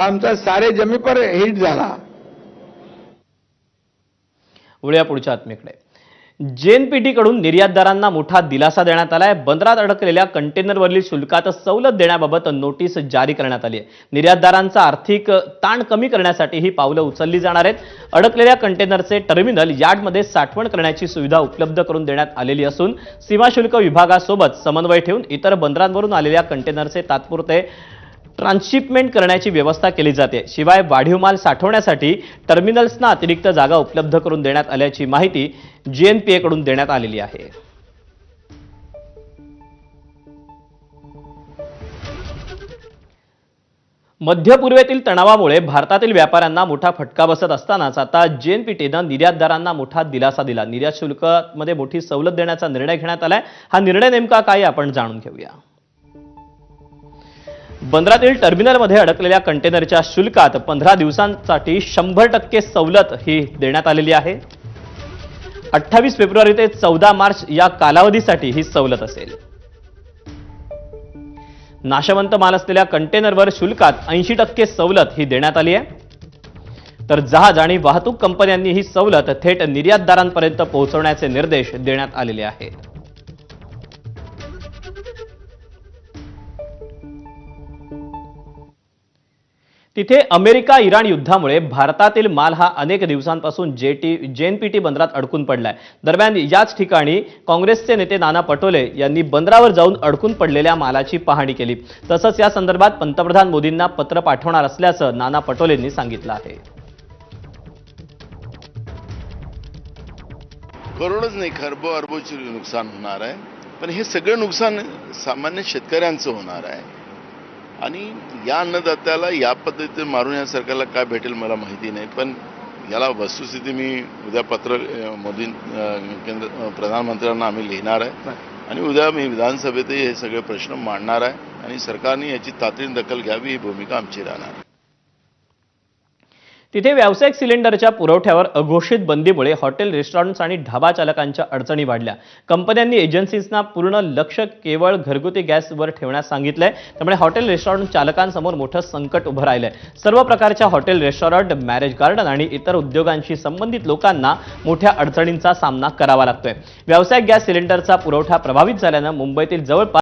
आमचा सारे जमी पर हिट झाला. वळूया पुढच्या बातमीकडे. जेएनपीटी कडून निर्यातदारांना मोठा दिलासा देण्यात आलाय. बंदरात अडकलेल्या कंटेनरवरील शुल्कात सवलत देण्याबाबत नोटीस जारी करण्यात आली आहे. निर्यातदारांचा आर्थिक ताण कमी करण्यासाठी ही पावलं उचलली जाणार आहेत. अडकलेल्या कंटेनरचे टर्मिनल यार्डमध्ये साठवण करण्याची सुविधा उपलब्ध करून देण्यात आलेली असून सीमाशुल्क विभागासोबत समन्वय ठेवून इतर बंदरांवरून आलेल्या कंटेनरचे तात्पुरते ट्रान्सशिपमेंट करण्याची व्यवस्था केली जाते. शिवाय वाढीव माल साठवण्यासाठी टर्मिनल्सना अतिरिक्त जागा उपलब्ध करून देण्यात आल्याची माहिती जीएनपीए कडून देण्यात आलेली आहे. मध्य पूर्वेतील तणावामुळे भारतातील व्यापाऱ्यांना मोठा फटका बसत असतानाच आता जेएनपीटीनं निर्यातदारांना मोठा दिलासा दिला. निर्यात शुल्कामध्ये मोठी सवलत देण्याचा निर्णय घेण्यात आलाय. हा निर्णय नेमका काय आपण जाणून घेऊया. बंदरातील टर्मिनलमध्ये अडकलेल्या कंटेनरच्या शुल्कात 15 दिवसांसाठी 100% सवलत ही देण्यात आलेली आहे. 28 फेब्रुवारी ते 14 मार्च या कालावधीसाठी ही सवलत असेल. नाशवंत माल असलेल्या कंटेनरवर शुल्कात 80% सवलत ही देण्यात आली आहे. तर जहाज आणि वाहतूक कंपन्यांनी ही सवलत थेट निर्यातदारांपर्यंत पोहोचवण्याचे निर्देश देण्यात आलेले आहेत. तिथे अमेरिका इराण युद्धामुळे भारतातील माल हा अनेक दिवसांपासून जेएनपीटी बंदरात अडकून पडलाय. दरम्यान याच ठिकाणी काँग्रेसचे नेते नाना पटोले यांनी बंदरावर जाऊन अडकून पडलेल्या मालाची पाहणी केली. तसंच या संदर्भात पंतप्रधान मोदींना पत्र पाठवणार असल्याचं नाना पटोलेंनी सांगितलं आहे. करोडच नाही, खरबो अरबोचे नुकसान होणार आहे. पण हे सगळं नुकसान सामान्य शेतकऱ्यांचं होणार आहे. आणि या अन्नदात्याला या पद्धतीने मारून या सरकारला काय भेटेल मला माहिती नाही. पण याला वस्तुस्थिती मी उद्या पत्र मोदी केंद्र प्रधानमंत्र्यांना आम्ही लिहिणार आहे आणि उद्या मी विधानसभेतही हे सगळे प्रश्न मांडणार आहे आणि सरकारने याची तातडीने दखल घ्यावी ही भूमिका आमची राहणार आहे. तिथे व्यावसायिक सिलेंडरच्या पुरवठ्यावर अघोषित बंदीमुळे हॉटेल, रेस्टॉरंट्स आणि ढाबा चालकांच्या अडचणी वाढल्या. कंपन्यांनी एजन्सीजना पूर्ण लक्ष केवळ घरगुती गॅसवर ठेवण्यास सांगितलंय. त्यामुळे हॉटेल, रेस्टॉरंट चालकांसमोर मोठं संकट उभं राहिलंय. सर्व प्रकारच्या हॉटेल, रेस्टॉरंट, मॅरेज गार्डन आणि इतर उद्योगांशी संबंधित लोकांना मोठ्या अडचणींचा सामना करावा लागतोय. व्यावसायिक गॅस सिलेंडरचा पुरवठा प्रभावित झाल्यानं मुंबईतील जवळपास